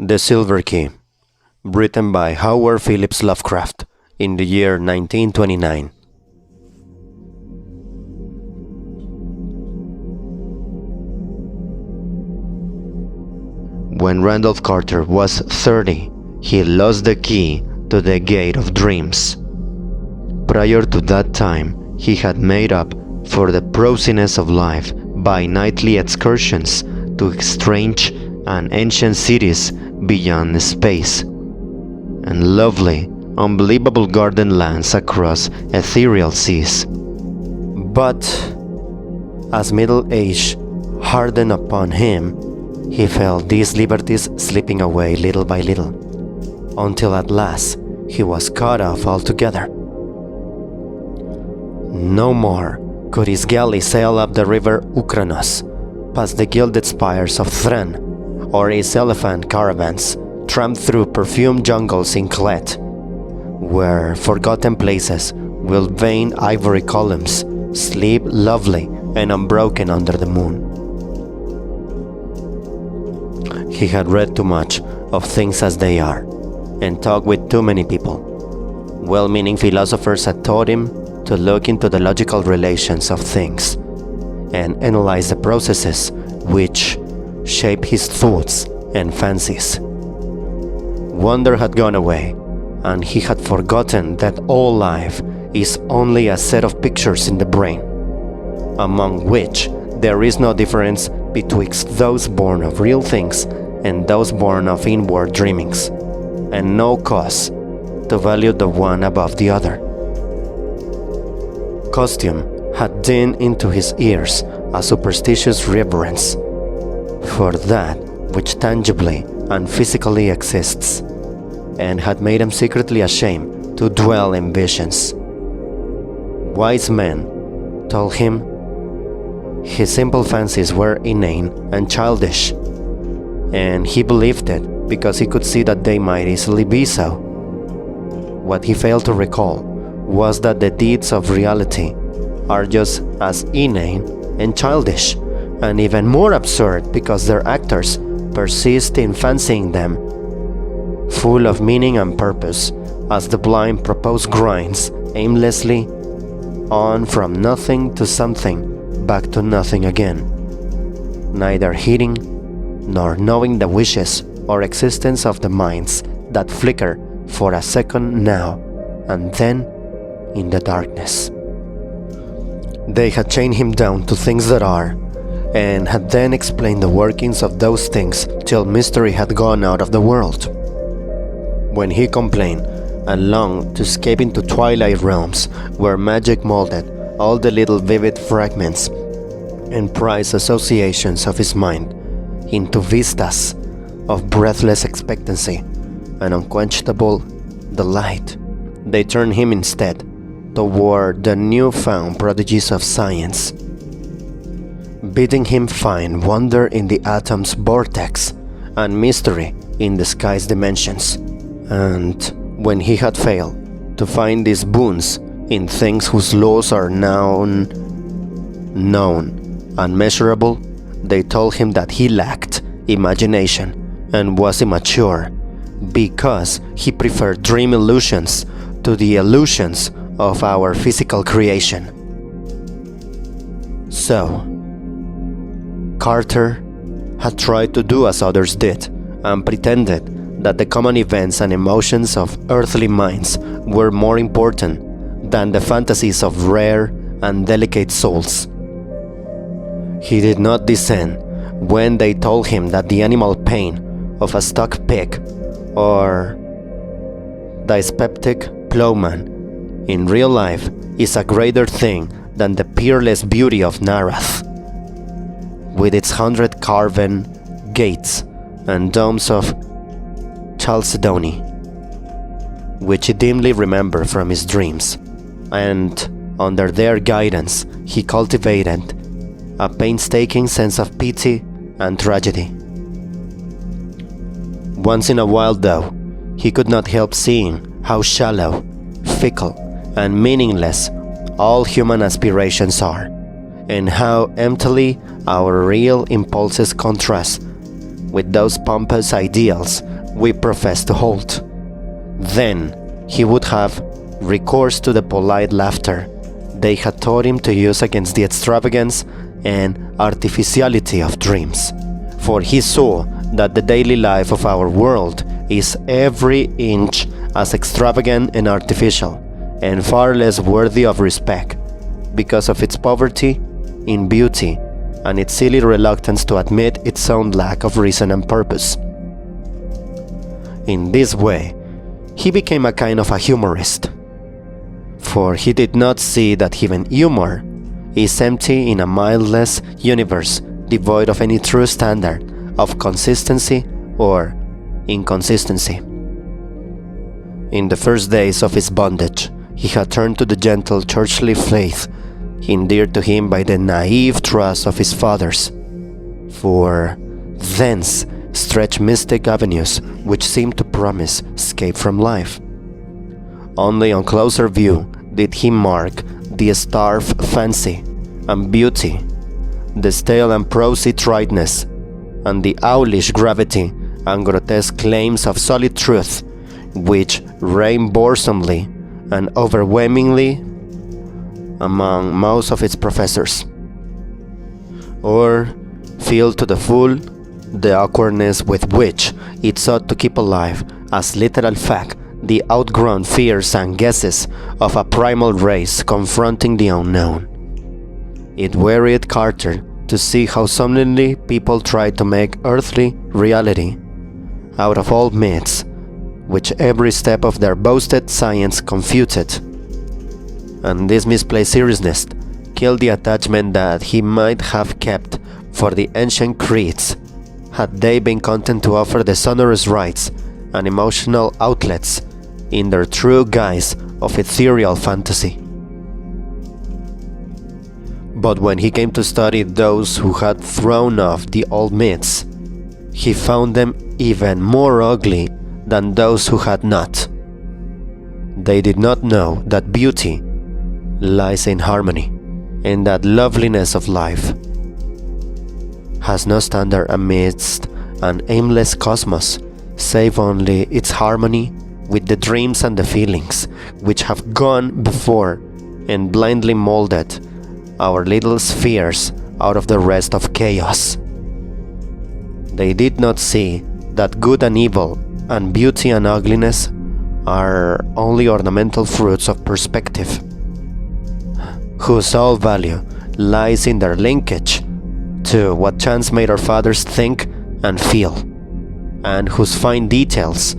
The Silver Key, written by Howard Phillips Lovecraft in the year 1929. When Randolph Carter was 30, he lost the key to the Gate of Dreams. Prior to that time, he had made up for the prosiness of life by nightly excursions to strange and ancient cities beyond space, and lovely, unbelievable garden lands across ethereal seas. But as middle age hardened upon him, he felt these liberties slipping away little by little, until at last he was cut off altogether. No more could his galley sail up the river Ucranos, past the gilded spires of Thran, or his elephant caravans tramp through perfumed jungles in Klet, where forgotten places with vain ivory columns sleep lovely and unbroken under the moon. He had read too much of things as they are, and talked with too many people. Well-meaning philosophers had taught him to look into the logical relations of things, and analyze the processes which shape his thoughts and fancies. Wonder had gone away, and he had forgotten that all life is only a set of pictures in the brain, among which there is no difference betwixt those born of real things and those born of inward dreamings, and no cause to value the one above the other. Costume had dinned into his ears a superstitious reverence for that which tangibly and physically exists, and had made him secretly ashamed to dwell in visions. Wise men told him his simple fancies were inane and childish, and he believed it because he could see that they might easily be so. What he failed to recall was that the deeds of reality are just as inane and childish, and even more absurd because their actors persist in fancying them full of meaning and purpose, as the blind propose grinds aimlessly on from nothing to something, back to nothing again, neither heeding nor knowing the wishes or existence of the minds that flicker for a second now and then in the darkness. They had chained him down to things that are, and had then explained the workings of those things till mystery had gone out of the world. When he complained and longed to escape into twilight realms where magic molded all the little vivid fragments and prized associations of his mind into vistas of breathless expectancy and unquenchable delight, they turned him instead toward the new-found prodigies of science, bidding him find wonder in the atom's vortex and mystery in the sky's dimensions. And when he had failed to find these boons in things whose laws are now known and measurable, they told him that he lacked imagination and was immature because he preferred dream illusions to the illusions of our physical creation. So, Carter had tried to do as others did, and pretended that the common events and emotions of earthly minds were more important than the fantasies of rare and delicate souls. He did not descend when they told him that the animal pain of a stuck pig or dyspeptic plowman in real life is a greater thing than the peerless beauty of Nyarlathotep, with its 100 carven gates and domes of chalcedony, which he dimly remembered from his dreams, and under their guidance he cultivated a painstaking sense of pity and tragedy. Once in a while, though, he could not help seeing how shallow, fickle, and meaningless all human aspirations are, and how emptily our real impulses contrast with those pompous ideals we profess to hold. Then he would have recourse to the polite laughter they had taught him to use against the extravagance and artificiality of dreams. For he saw that the daily life of our world is every inch as extravagant and artificial, and far less worthy of respect, because of its poverty in beauty and its silly reluctance to admit its own lack of reason and purpose. In this way, he became a kind of a humorist, for he did not see that even humor is empty in a mindless universe devoid of any true standard of consistency or inconsistency. In the first days of his bondage, he had turned to the gentle churchly faith endeared to him by the naive trust of his fathers, for thence stretched mystic avenues which seemed to promise escape from life. Only on closer view did he mark the starved fancy and beauty, the stale and prosy triteness, and the owlish gravity and grotesque claims of solid truth, which reign boresomely and overwhelmingly among most of its professors, or feel to the full the awkwardness with which it sought to keep alive as literal fact the outgrown fears and guesses of a primal race confronting the unknown. It worried Carter to see how solemnly people tried to make earthly reality out of all myths, which every step of their boasted science confuted. And this misplaced seriousness killed the attachment that he might have kept for the ancient creeds, had they been content to offer the sonorous rites and emotional outlets in their true guise of ethereal fantasy. But when he came to study those who had thrown off the old myths, he found them even more ugly than those who had not. They did not know that beauty lies in harmony, and that loveliness of life has no standard amidst an aimless cosmos, save only its harmony with the dreams and the feelings which have gone before and blindly molded our little spheres out of the rest of chaos. They did not see that good and evil and beauty and ugliness are only ornamental fruits of perspective, whose sole value lies in their linkage to what chance made our fathers think and feel, and whose fine details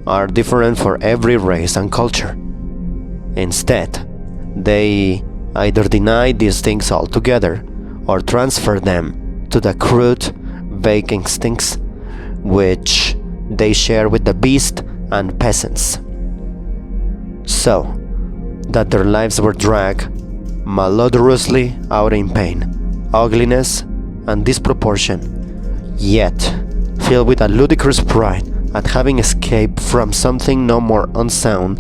are different for every race and culture. Instead, they either deny these things altogether or transfer them to the crude, vague instincts which they share with the beast and peasants, so that their lives were dragged malodorously out in pain, ugliness, and disproportion, yet filled with a ludicrous pride at having escaped from something no more unsound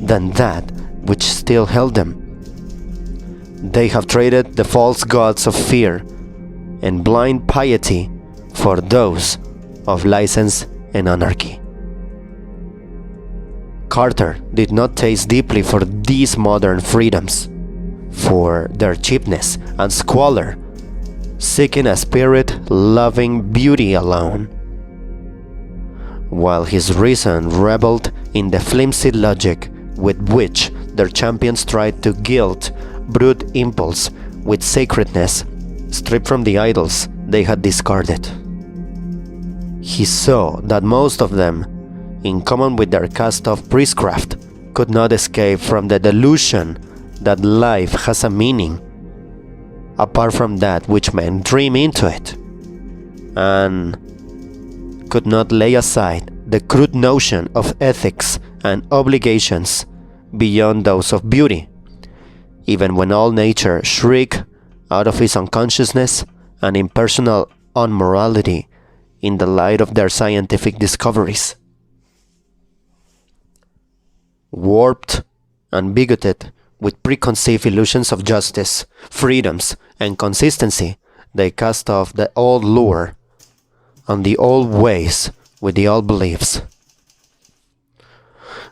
than that which still held them. They have traded the false gods of fear and blind piety for those of license and anarchy. Carter did not taste deeply for these modern freedoms, for their cheapness and squalor, seeking a spirit-loving beauty alone, while his reason reveled in the flimsy logic with which their champions tried to gild brute impulse with sacredness stripped from the idols they had discarded. He saw that most of them, in common with their cast-off priestcraft, could not escape from the delusion that life has a meaning apart from that which men dream into it, and could not lay aside the crude notion of ethics and obligations beyond those of beauty, even when all nature shrieked out of its unconsciousness and impersonal unmorality in the light of their scientific discoveries. Warped and bigoted with preconceived illusions of justice, freedoms, and consistency, they cast off the old lure on the old ways with the old beliefs,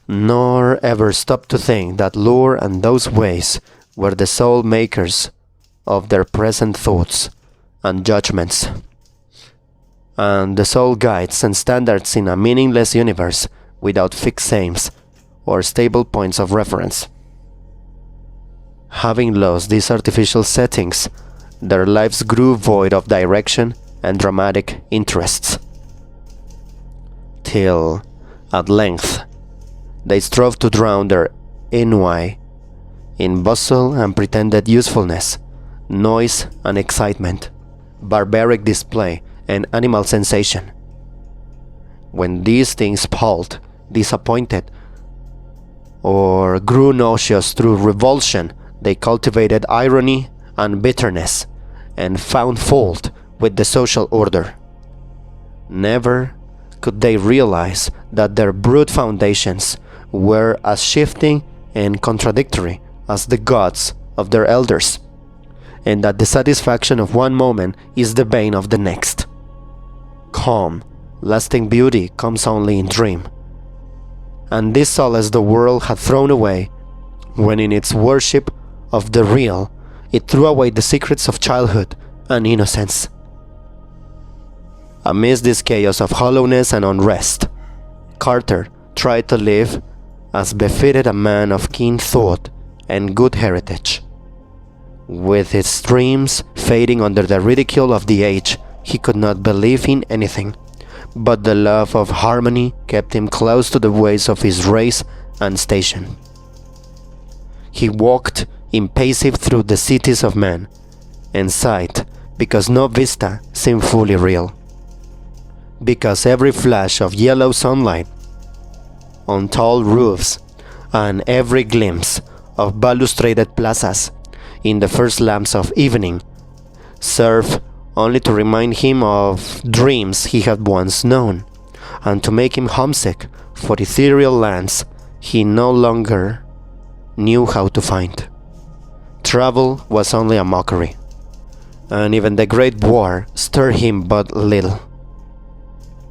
nor ever stop to think that lore and those ways were the sole makers of their present thoughts and judgments, and the sole guides and standards in a meaningless universe without fixed aims or stable points of reference. Having lost these artificial settings, their lives grew void of direction and dramatic interests, till, at length, they strove to drown their ennui in bustle and pretended usefulness, noise and excitement, barbaric display and animal sensation. When these things palled, disappointed, or grew nauseous through revulsion, they cultivated irony and bitterness, and found fault with the social order. Never could they realize that their brute foundations were as shifting and contradictory as the gods of their elders, and that the satisfaction of one moment is the bane of the next. Calm, lasting beauty comes only in dream, and this solace the world had thrown away when in its worship of the real it threw away the secrets of childhood and innocence. Amidst this chaos of hollowness and unrest, Carter tried to live as befitted a man of keen thought and good heritage. With his dreams fading under the ridicule of the age, he could not believe in anything, but the love of harmony kept him close to the ways of his race and station. He walked impassive through the cities of men, and sighed because no vista seemed fully real, because every flash of yellow sunlight on tall roofs and every glimpse of balustraded plazas in the first lamps of evening served only to remind him of dreams he had once known, and to make him homesick for ethereal lands he no longer knew how to find. Travel was only a mockery, and even the Great War stirred him but little,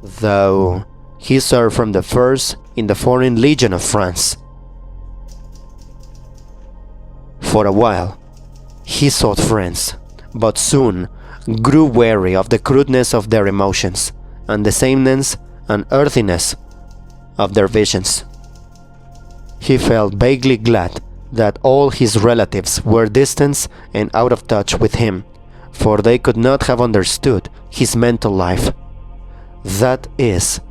though he served from the first in the Foreign Legion of France. For a while, he sought friends, but soon grew weary of the crudeness of their emotions and the sameness and earthiness of their visions. He felt vaguely glad that all his relatives were distant and out of touch with him, for they could not have understood his mental life. That is,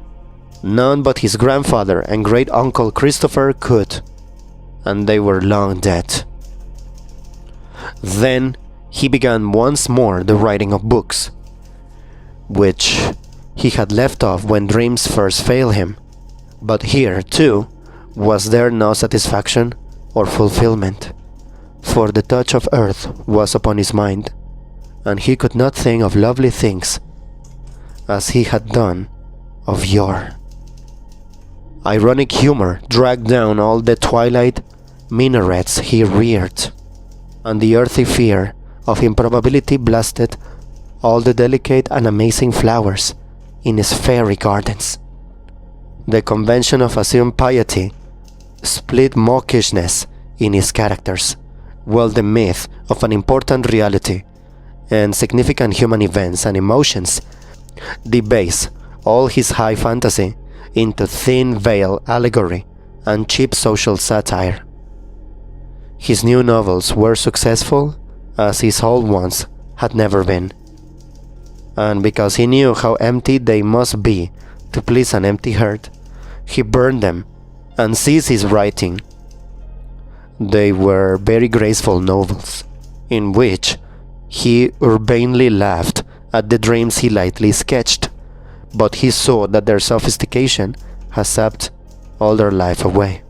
none but his grandfather and great-uncle Christopher could, and they were long dead. Then he began once more the writing of books, which he had left off when dreams first failed him. But here, too, was there no satisfaction or fulfillment, for the touch of earth was upon his mind, and he could not think of lovely things as he had done of yore. Ironic humor dragged down all the twilight minarets he reared, and the earthy fear of improbability blasted all the delicate and amazing flowers in his fairy gardens. The convention of assumed piety split mawkishness in his characters, while the myth of an important reality and significant human events and emotions debased all his high fantasy into thin veil allegory and cheap social satire. His new novels were successful as his old ones had never been, and because he knew how empty they must be to please an empty heart, he burned them and ceased his writing. They were very graceful novels, in which he urbanely laughed at the dreams he lightly sketched, but he saw that their sophistication had sapped all their life away.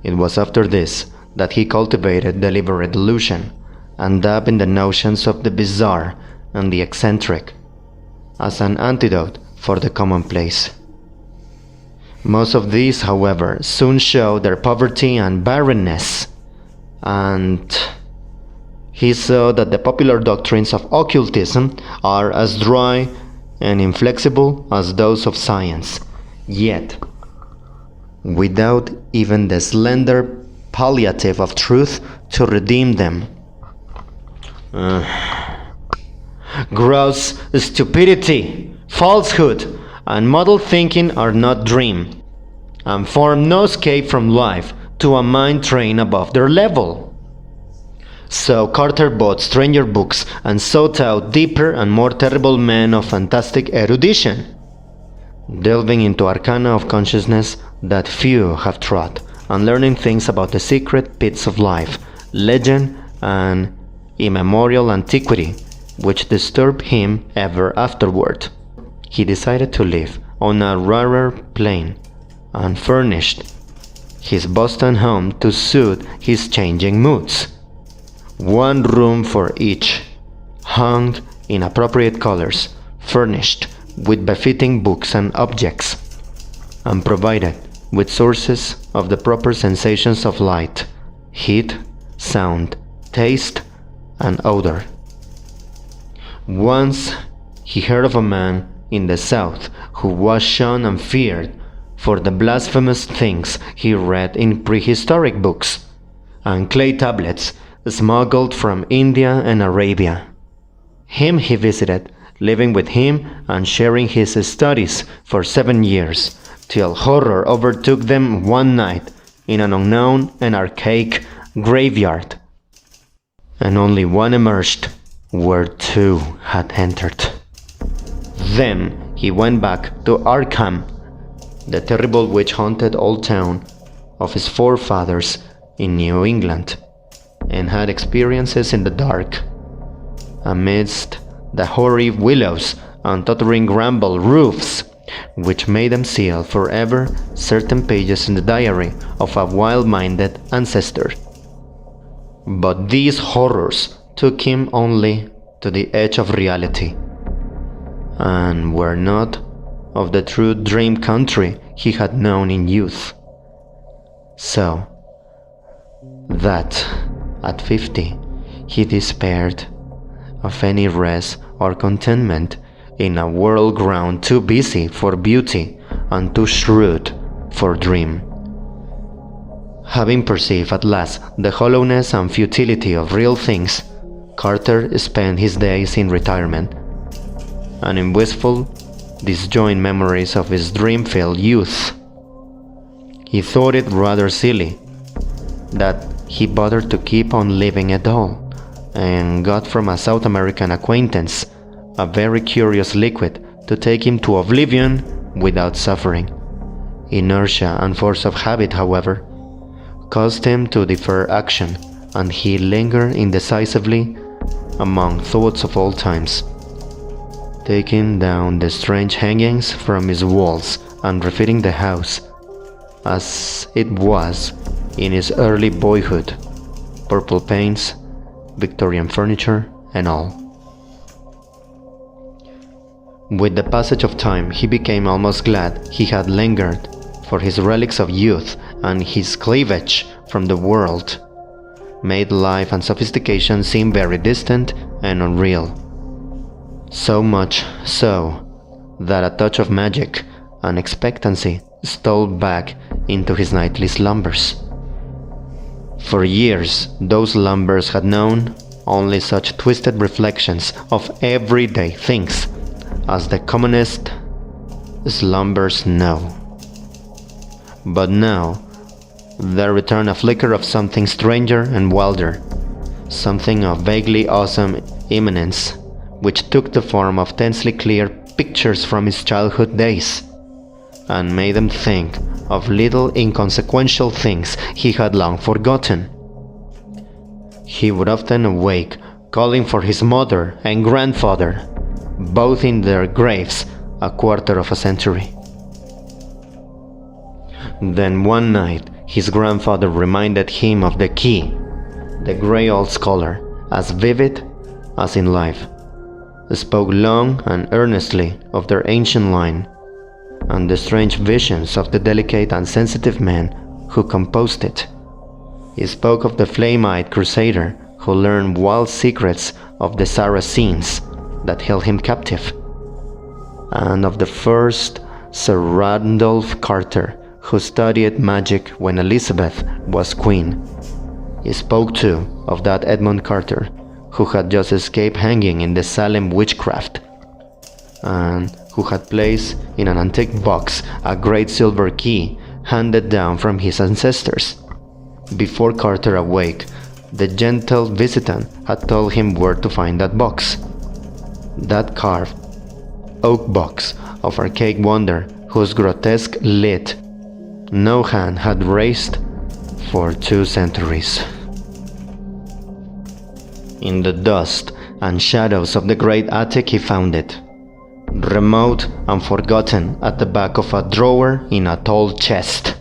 It was after this that he cultivated deliberate illusion and dabbled in the notions of the bizarre and the eccentric as an antidote for the commonplace. Most of these, however, soon show their poverty and barrenness, and he saw that the popular doctrines of occultism are as dry and inflexible as those of science, yet without even the slender palliative of truth to redeem them. Gross stupidity, falsehood, and muddled thinking are not dream, and form no escape from life to a mind trained above their level. So Carter bought stranger books and sought out deeper and more terrible men of fantastic erudition, delving into arcana of consciousness that few have trod, and learning things about the secret pits of life, legend, and immemorial antiquity, which disturbed him ever afterward. He decided to live on a rarer plane and furnished his Boston home to suit his changing moods. One room for each, hung in appropriate colors, furnished with befitting books and objects, and provided with sources of the proper sensations of light, heat, sound, taste, and odor. Once he heard of a man in the South who was shunned and feared for the blasphemous things he read in prehistoric books and clay tablets smuggled from India and Arabia. Him he visited, living with him and sharing his studies for 7 years, till horror overtook them one night in an unknown and archaic graveyard, and only one emerged where two had entered. Then he went back to Arkham, the terrible witch-haunted old town of his forefathers in New England, and had experiences in the dark, amidst the hoary willows and tottering bramble roofs, which made him seal forever certain pages in the diary of a wild-minded ancestor. But these horrors took him only to the edge of reality, and were not of the true dream country he had known in youth. So that at 50 he despaired of any rest or contentment in a world grown too busy for beauty and too shrewd for dream. Having perceived at last the hollowness and futility of real things, Carter spent his days in retirement, and in wistful, disjoined memories of his dream-filled youth. He thought it rather silly that he bothered to keep on living at all, and got from a South American acquaintance a very curious liquid to take him to oblivion without suffering. Inertia and force of habit, however, caused him to defer action, and he lingered indecisively among thoughts of all times, taking down the strange hangings from his walls and refitting the house as it was in his early boyhood, purple paints, Victorian furniture, and all. With the passage of time, he became almost glad he had lingered, for his relics of youth and his cleavage from the world made life and sophistication seem very distant and unreal. So much so that a touch of magic and expectancy stole back into his nightly slumbers. For years, those slumbers had known only such twisted reflections of everyday things as the commonest slumbers know. But now, there returned a flicker of something stranger and wilder, something of vaguely awesome imminence, which took the form of tensely clear pictures from his childhood days, and made him think of little inconsequential things he had long forgotten. He would often awake calling for his mother and grandfather, both in their graves a quarter of a century. Then one night his grandfather reminded him of the key, the grey old scholar, as vivid as in life, spoke long and earnestly of their ancient line and the strange visions of the delicate and sensitive man who composed it. He spoke of the flame-eyed crusader who learned wild secrets of the Saracens that held him captive, and of the first Sir Randolph Carter who studied magic when Elizabeth was queen. He spoke too of that Edmund Carter who had just escaped hanging in the Salem witchcraft, and who had placed in an antique box a great silver key handed down from his ancestors. Before Carter awake, the gentle visitant had told him where to find that box, that carved oak box of archaic wonder whose grotesque lid no hand had raised for 2 centuries. In the dust and shadows of the great attic he found it, remote and forgotten at the back of a drawer in a tall chest.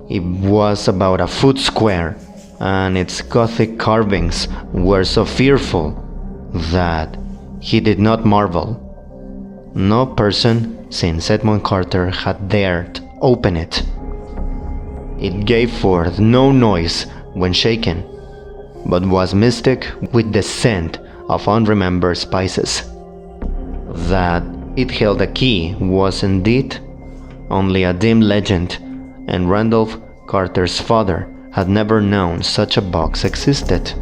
It was about a foot square, and its Gothic carvings were so fearful that he did not marvel. No person since Edmund Carter had dared open it. It gave forth no noise when shaken, but was mystic with the scent of unremembered spices. That it held a key was indeed only a dim legend, and Randolph Carter's father had never known such a box existed.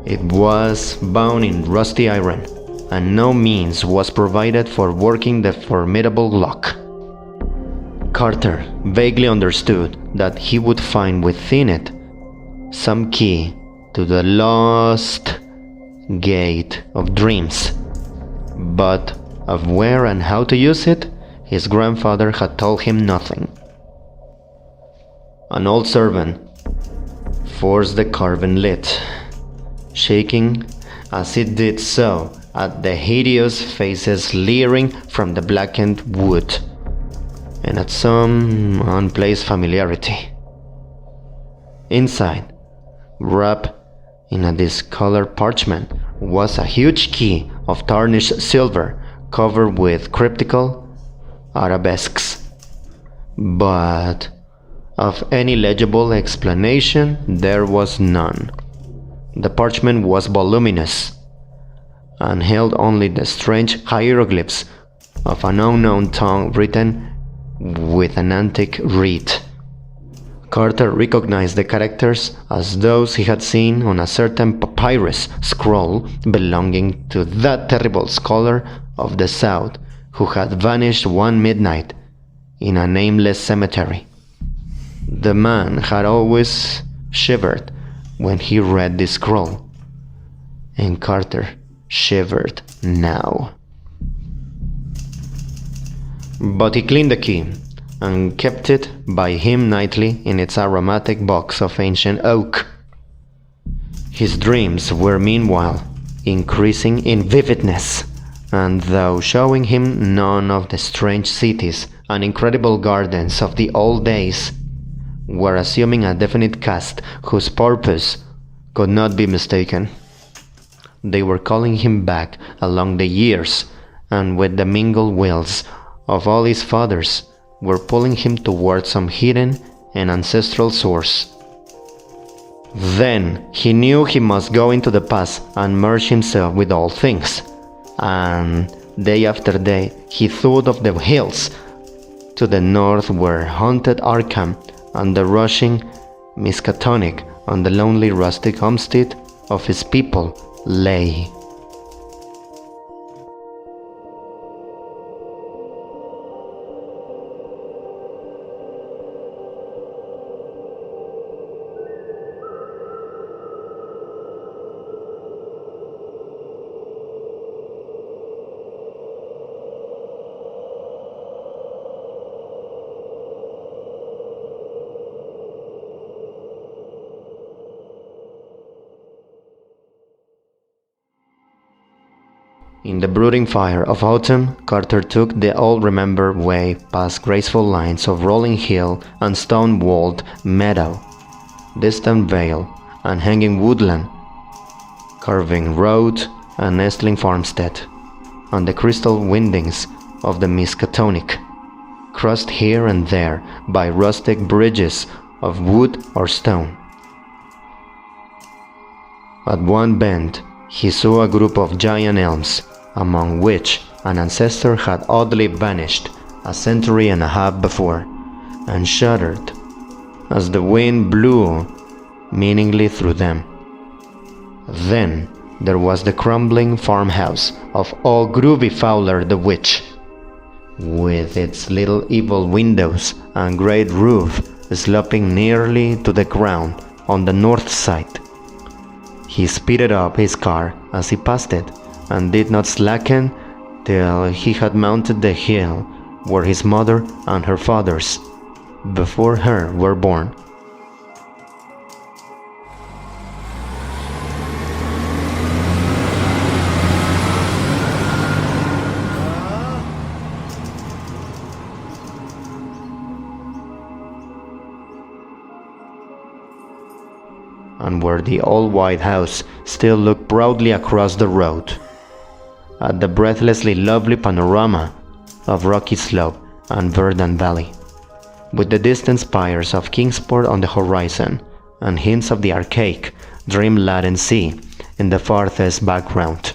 It was bound in rusty iron, and no means was provided for working the formidable lock. Carter vaguely understood that he would find within it some key to the lost gate of dreams, but of where and how to use it, his grandfather had told him nothing. An old servant forced the carven lid, shaking as it did so at the hideous faces leering from the blackened wood, and at some unplaced familiarity. Inside, wrapped in a discolored parchment, was a huge key of tarnished silver covered with cryptical arabesques, but of any legible explanation there was none. The parchment was voluminous and held only the strange hieroglyphs of an unknown tongue written with an antique reed. Carter recognized the characters as those he had seen on a certain papyrus scroll belonging to that terrible scholar of the South who had vanished one midnight in a nameless cemetery. The man had always shivered when he read this scroll, and Carter shivered now. But he cleaned the key and kept it by him nightly in its aromatic box of ancient oak. His dreams were meanwhile increasing in vividness, and though showing him none of the strange cities and incredible gardens of the old days, were assuming a definite cast whose purpose could not be mistaken. They were calling him back along the years, and with the mingled wills of all his fathers were pulling him toward some hidden and ancestral source. Then he knew he must go into the past and merge himself with all things, and day after day he thought of the hills to the north where haunted Arkham and the rushing Miskatonic on the lonely rustic homestead of his people lay. In the brooding fire of autumn, Carter took the all-remembered way past graceful lines of rolling hill and stone-walled meadow, distant vale and hanging woodland, curving road and nestling farmstead, and the crystal windings of the Miskatonic, crossed here and there by rustic bridges of wood or stone. At one bend, he saw a group of giant elms, among which an ancestor had oddly vanished a century and a half before, and shuddered as the wind blew meaningly through them. Then there was the crumbling farmhouse of old Groovy Fowler the Witch, with its little evil windows and great roof sloping nearly to the ground on the north side. He speeded up his car as he passed it, and did not slacken till he had mounted the hill where his mother and her fathers, before her, were born. And where the old white house still looked proudly across the road, at the breathlessly lovely panorama of rocky slope and verdant valley, with the distant spires of Kingsport on the horizon and hints of the archaic, dream-laden sea in the farthest background.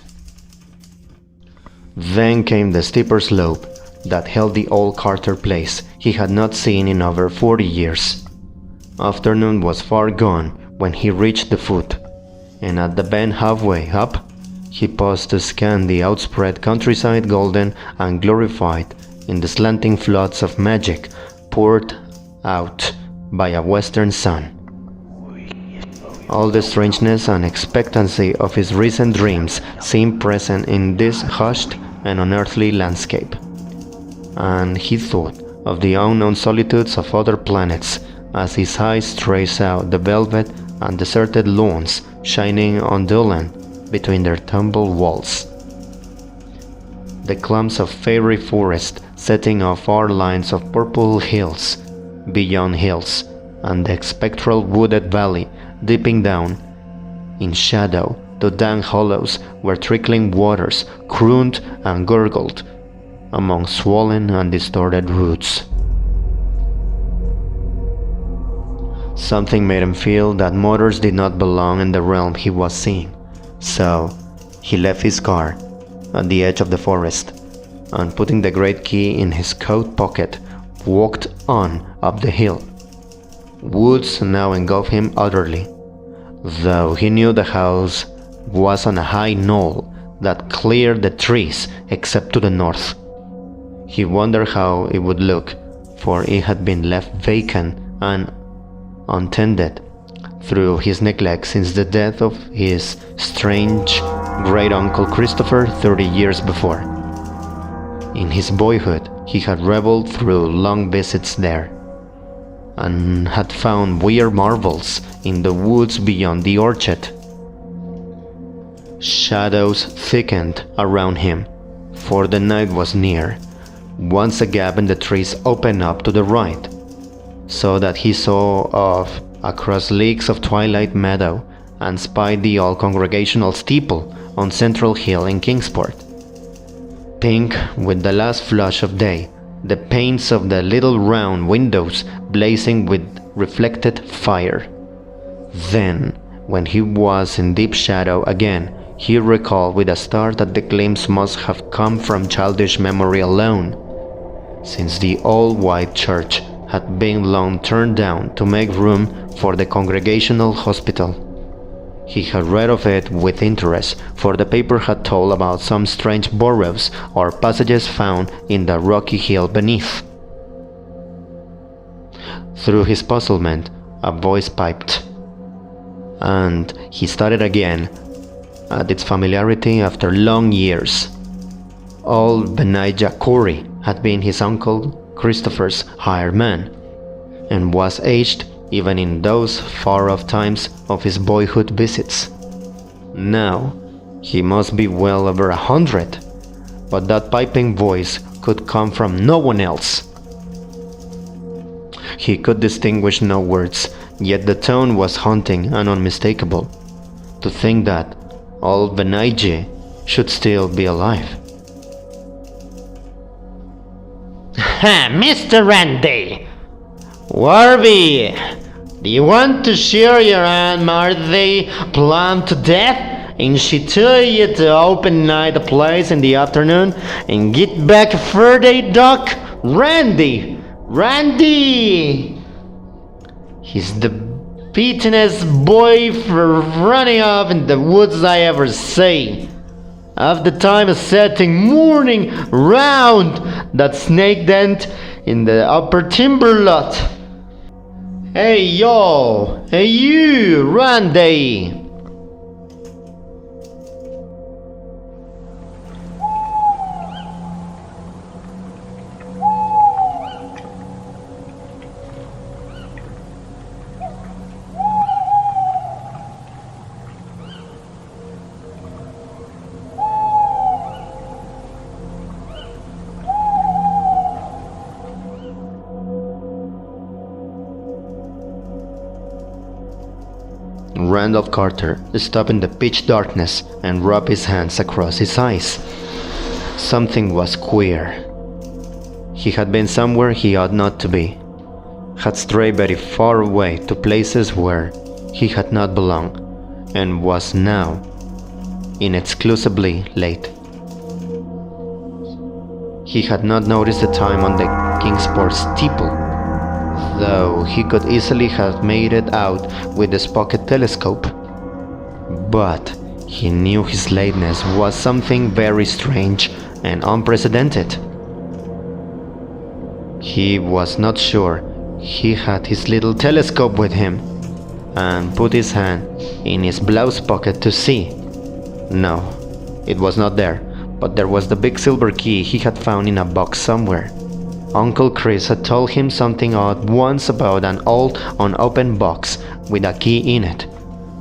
Then came the steeper slope that held the old Carter place he had not seen in over 40 years. Afternoon was far gone when he reached the foot, and at the bend halfway up, he paused to scan the outspread countryside, golden and glorified in the slanting floods of magic poured out by a western sun. All the strangeness and expectancy of his recent dreams seemed present in this hushed and unearthly landscape, and he thought of the unknown solitudes of other planets as his eyes traced out the velvet and deserted lawns shining undulant between their tumbled walls. The clumps of fairy forest setting off far lines of purple hills beyond hills, and the spectral wooded valley dipping down in shadow to dank hollows where trickling waters crooned and gurgled among swollen and distorted roots. Something made him feel that motors did not belong in the realm he was seeing, so he left his car at the edge of the forest, and putting the great key in his coat pocket, walked on up the hill. Woods now engulfed him utterly, though he knew the house was on a high knoll that cleared the trees except to the north. He wondered how it would look, for it had been left vacant and untended through his neglect since the death of his strange great-uncle Christopher 30 years before. In his boyhood, he had reveled through long visits there, and had found weird marvels in the woods beyond the orchard. Shadows thickened around him, for the night was near. Once a gap in the trees opened up to the right, so that he saw off across leagues of twilight meadow and spied the old congregational steeple on Central Hill in Kingsport. Pink with the last flush of day, the panes of the little round windows blazing with reflected fire. Then, when he was in deep shadow again, he recalled with a start that the glimpse must have come from childish memory alone, since the old white church had been long turned down to make room for the Congregational Hospital. He had read of it with interest, for the paper had told about some strange burrows or passages found in the rocky hill beneath. Through his puzzlement, a voice piped, and he started again at its familiarity after long years. Old Benijah Corey had been his uncle Christopher's hired man, and was aged even in those far-off times of his boyhood visits. Now he must be well over 100, but that piping voice could come from no one else. He could distinguish no words, yet the tone was haunting and unmistakable. To think that old Benige should still be alive. Ha, Mr. Randy! Warby, do you want to share your Aunt Martha plumb to death? And she tell you to open night the place in the afternoon and get back Friday, Doc? Randy! He's the beatenest boy for running off in the woods I ever see. Half the time is setting morning round that snake dent in the upper timber lot. Hey yo, hey you, Randy! Randolph Carter stopped in the pitch darkness and rubbed his hands across his eyes. Something was queer. He had been somewhere he ought not to be, had strayed very far away to places where he had not belonged, and was now inexcusably late. He had not noticed the time on the Kingsport steeple, though he could easily have made it out with his pocket telescope. But he knew his lateness was something very strange and unprecedented. He was not sure he had his little telescope with him, and put his hand in his blouse pocket to see. No, it was not there, but there was the big silver key he had found in a box somewhere. Uncle Chris had told him something odd once about an old unopened box with a key in it,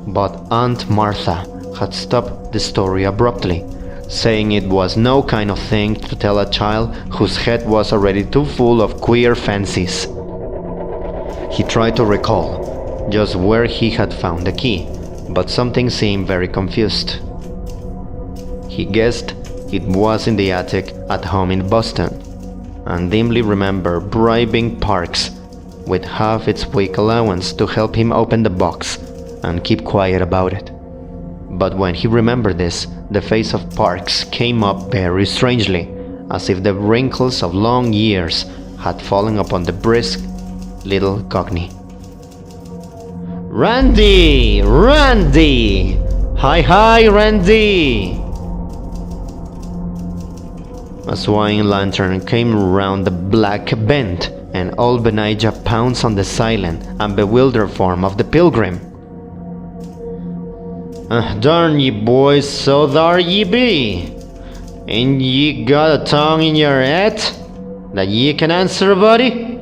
but Aunt Martha had stopped the story abruptly, saying it was no kind of thing to tell a child whose head was already too full of queer fancies. He tried to recall just where he had found the key, but something seemed very confused. He guessed it was in the attic at home in Boston, and dimly remembered bribing Parks with half its week allowance to help him open the box and keep quiet about it. But when he remembered this, the face of Parks came up very strangely, as if the wrinkles of long years had fallen upon the brisk little cockney. Randy! Hi, Randy! A swaying lantern came round the black bend, and old Benijah pounced on the silent and bewildered form of the pilgrim. Darn ye boys, so thar ye be. Ain't ye got a tongue in your head that ye can answer, buddy?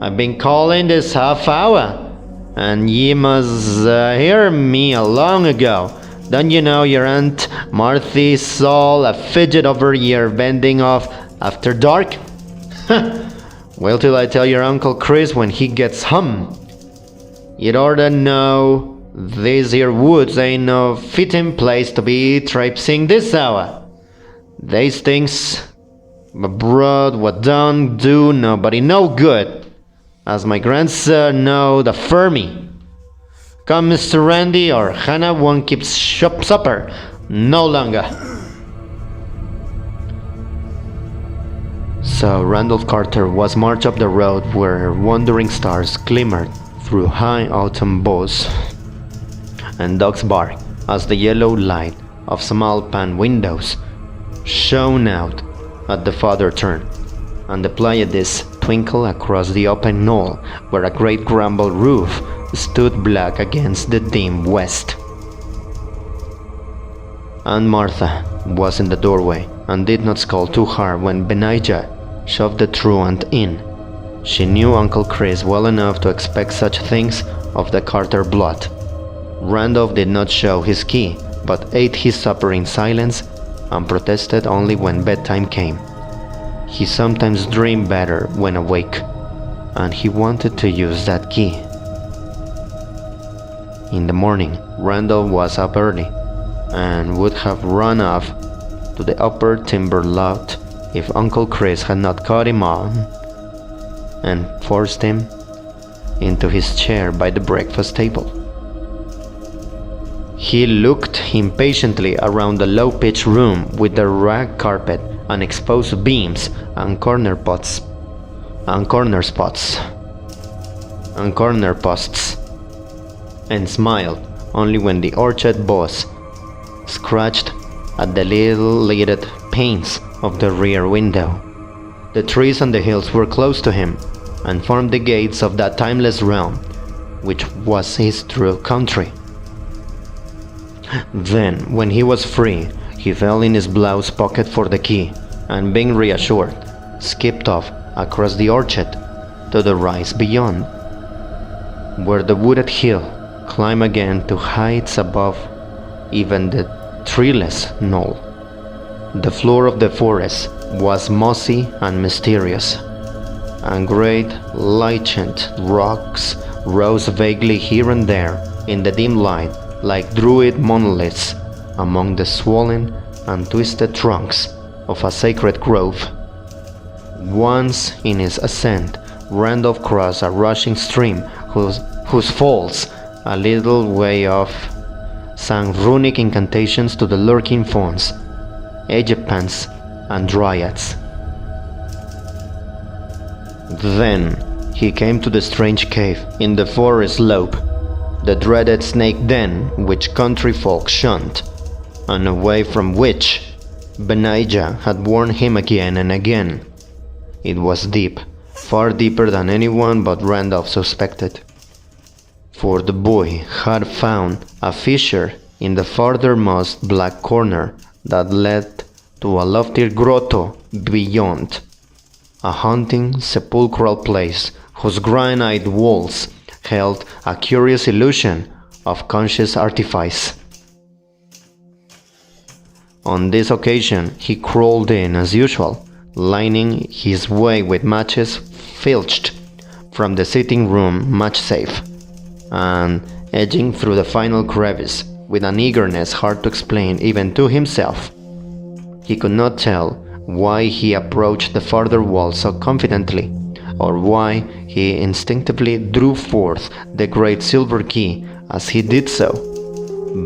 I've been calling this half hour, and ye must hear me a long ago. Don't you know your Aunt Marthy's all a fidget over your bending off after dark? Wait till I tell your Uncle Chris when he gets home. You'd orter know these here woods ain't no fitting place to be traipsing this hour. These things abroad what don't do nobody no good, as my grandson know the Fermi. Come, Mr. Randy, or Hannah won't keep supper no longer. So Randolph Carter was marched up the road where wandering stars glimmered through high autumn boughs, and dogs barked as the yellow light of small pan windows shone out at the farther turn, and the Pleiades twinkled across the open knoll where a great grumble roof stood black against the dim west. Aunt Martha was in the doorway and did not scold too hard when Benijah shoved the truant in. She knew Uncle Chris well enough to expect such things of the Carter blood. Randolph did not show his key, but ate his supper in silence and protested only when bedtime came. He sometimes dreamed better when awake, and he wanted to use that key. In the morning, Randall was up early and would have run off to the upper timber lot if Uncle Chris had not caught him on and forced him into his chair by the breakfast table. He looked impatiently around the low-pitched room with the rag carpet and exposed beams and corner posts, and smiled only when the orchard boss scratched at the little lighted panes of the rear window. The trees on the hills were close to him and formed the gates of that timeless realm, which was his true country. Then, when he was free, he felt in his blouse pocket for the key, and being reassured, skipped off across the orchard to the rise beyond, where the wooded hill climbed again to heights above even the treeless knoll. The floor of the forest was mossy and mysterious, and great lichened rocks rose vaguely here and there in the dim light like druid monoliths among the swollen and twisted trunks of a sacred grove. Once in his ascent, Randolph crossed a rushing stream whose falls, a little way off, sang runic incantations to the lurking fauns, Egyptians, and dryads. Then he came to the strange cave in the forest slope, the dreaded snake den which country folk shunned, and away from which Benijah had warned him again and again. It was deep, far deeper than anyone but Randolph suspected, for the boy had found a fissure in the farthermost black corner that led to a loftier grotto beyond, a haunting sepulchral place whose granite walls held a curious illusion of conscious artifice. On this occasion, he crawled in as usual, lining his way with matches filched from the sitting room match safe, and edging through the final crevice with an eagerness hard to explain even to himself. He could not tell why he approached the farther wall so confidently, or why he instinctively drew forth the great silver key as he did so.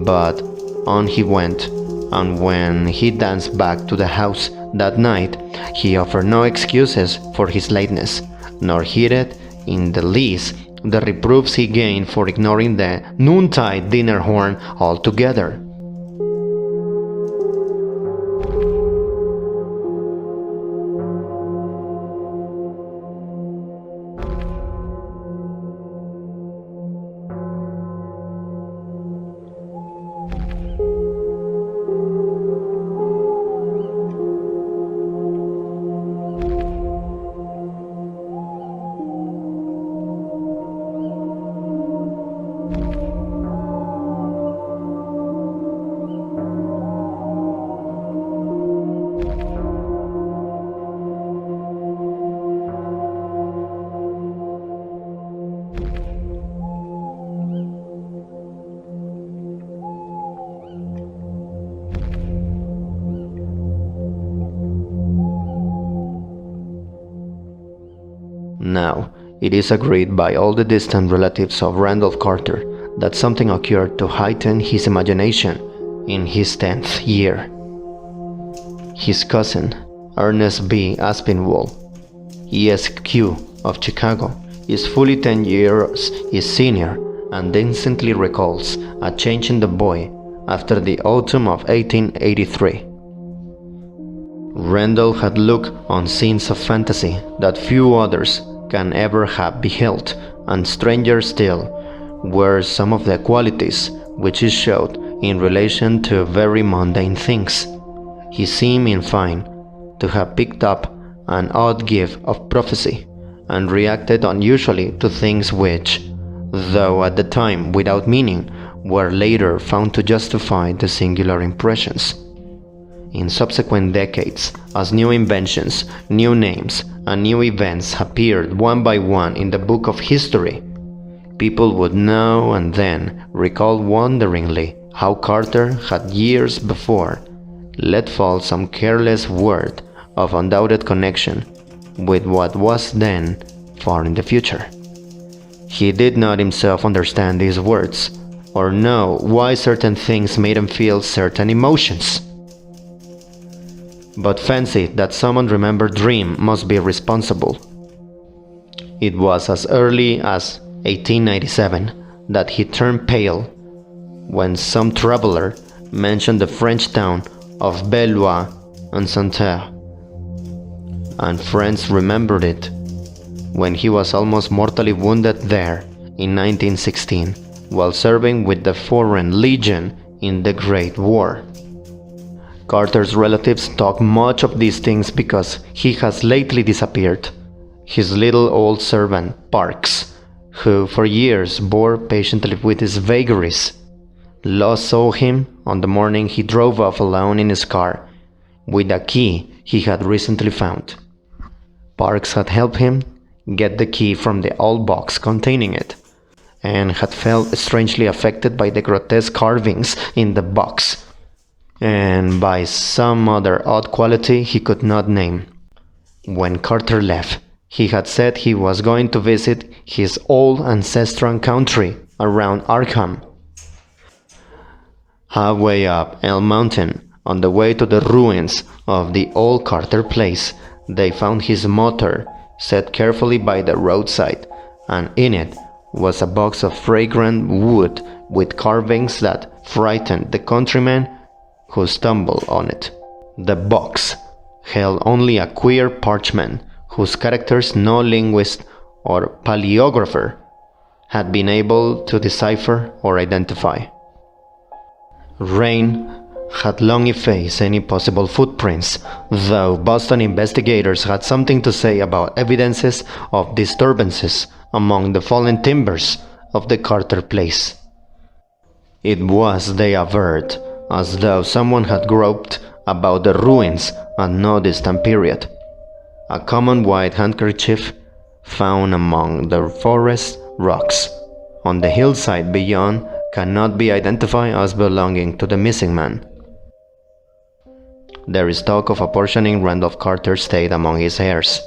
But on he went, and when he danced back to the house that night, he offered no excuses for his lateness, nor heeded in the least the reproofs he gained for ignoring the noontide dinner horn altogether. Now, it is agreed by all the distant relatives of Randolph Carter that something occurred to heighten his imagination in his 10th year. His cousin, Ernest B. Aspinwall, ESQ of Chicago, is fully 10 years his senior and instantly recalls a change in the boy after the autumn of 1883. Randall had looked on scenes of fantasy that few others can ever have beheld, and stranger still were some of the qualities which he showed in relation to very mundane things. He seemed, in fine, to have picked up an odd gift of prophecy, and reacted unusually to things which, though at the time without meaning, were later found to justify the singular impressions. In subsequent decades, as new inventions, new names, and new events appeared one by one in the book of history, people would now and then recall wonderingly how Carter had years before let fall some careless word of undoubted connection with what was then far in the future. He did not himself understand these words, or know why certain things made him feel certain emotions, but fancied that some unremembered dream must be responsible. It was as early as 1897 that he turned pale when some traveler mentioned the French town of Bellois and Santerre, and friends remembered it when he was almost mortally wounded there in 1916 while serving with the Foreign Legion in the Great War. Carter's relatives talk much of these things because he has lately disappeared. His little old servant, Parks, who for years bore patiently with his vagaries, last saw him on the morning he drove off alone in his car with a key he had recently found. Parks had helped him get the key from the old box containing it, and had felt strangely affected by the grotesque carvings in the box, and by some other odd quality he could not name. When Carter left, he had said he was going to visit his old ancestral country around Arkham. Halfway up Elm Mountain, on the way to the ruins of the old Carter place, they found his motor set carefully by the roadside, and in it was a box of fragrant wood with carvings that frightened the countryman who stumbled on it. The box held only a queer parchment whose characters no linguist or paleographer had been able to decipher or identify. Rain had long effaced any possible footprints, though Boston investigators had something to say about evidences of disturbances among the fallen timbers of the Carter place. It was, they averred, as though someone had groped about the ruins at no distant period. A common white handkerchief found among the forest rocks on the hillside beyond cannot be identified as belonging to the missing man. There is talk of apportioning Randolph Carter's estate among his heirs,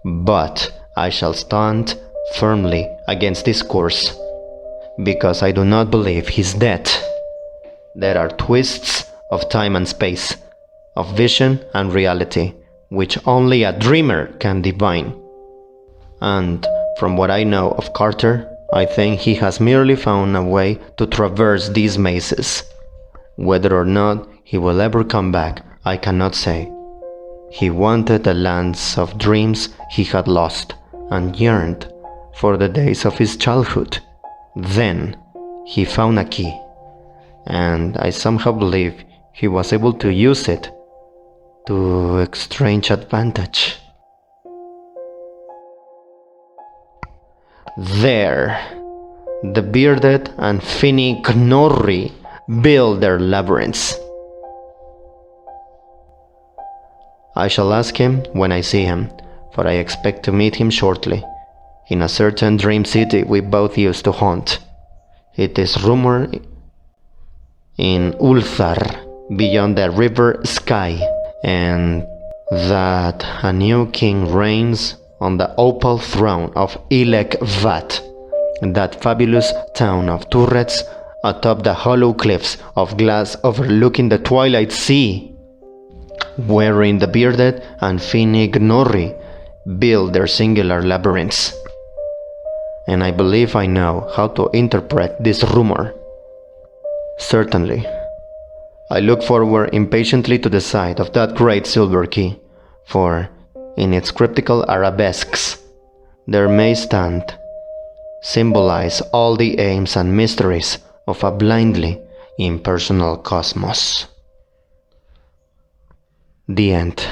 but I shall stand firmly against this course, because I do not believe he's dead. There are twists of time and space, of vision and reality, which only a dreamer can divine. And from what I know of Carter, I think he has merely found a way to traverse these mazes. Whether or not he will ever come back, I cannot say. He wanted the lands of dreams he had lost, and yearned for the days of his childhood. Then he found a key, and I somehow believe he was able to use it to strange advantage. There, the bearded and finny Knorri build their labyrinths. I shall ask him when I see him, for I expect to meet him shortly, in a certain dream city we both used to haunt. It is rumored in Ulthar, beyond the river Sky, and that a new king reigns on the opal throne of Ilek Vat, that fabulous town of turrets atop the hollow cliffs of glass overlooking the twilight sea, wherein the bearded and finny Knorri build their singular labyrinths. And I believe I know how to interpret this rumor. Certainly, I look forward impatiently to the sight of that great silver key, for in its cryptical arabesques there may stand, symbolize all the aims and mysteries of a blindly impersonal cosmos. The end.